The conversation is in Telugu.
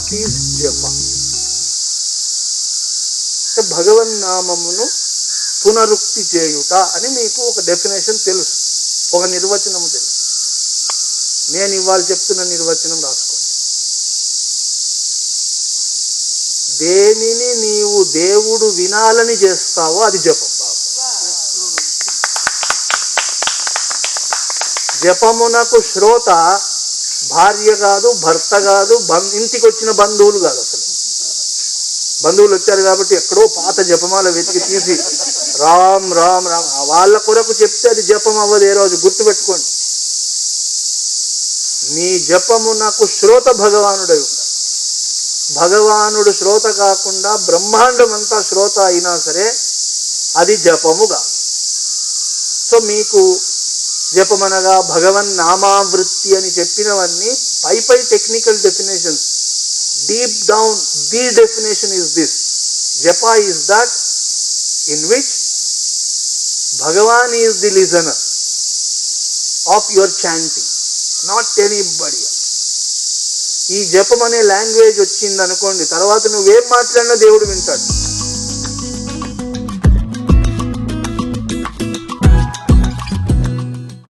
వాట్ ఈజ్ జప? భగవన్నామమును పునరుక్తి చేయుట అని మీకు ఒక డెఫినేషన్ తెలుసు, ఒక నిర్వచనం తెలుసు. నేను ఇవాళ చెప్తున్న నిర్వచనం రాసుకోండి. దేనిని నీవు దేవుడు వినాలని చేస్తావో అది జపం. జపమునకు శ్రోత భార్య కాదు, భర్త కాదు, ఇంటికి వచ్చిన బంధువులు కాదు. అసలు బంధువులు వచ్చారు కాబట్టి ఎక్కడో పాత జపమాల వెతికి తీసి రామ్ రామ్ రామ్ వాళ్ళ కొరకు చెప్తే అది జపం అవ్వదు. ఏ రోజు గుర్తుపెట్టుకోండి, నీ జపమునకు శ్రోత భగవానుడై ఉండాలి. భగవానుడు శ్రోత కాకుండా బ్రహ్మాండమంతా శ్రోత అయినా సరే అది జపముగా. సో మీకు జపమనగా భగవన్ నామావృత్తి అని చెప్పినవన్నీ పై technical definitions. Deep down the definition is this: japa is that in which Bhagavan is the listener of your chanting, not anybody. ఈ జపం అనే లాంగ్వేజ్ వచ్చింది అనుకోండి, తర్వాత నువ్వేం మాట్లాడినా దేవుడు వింటాడు.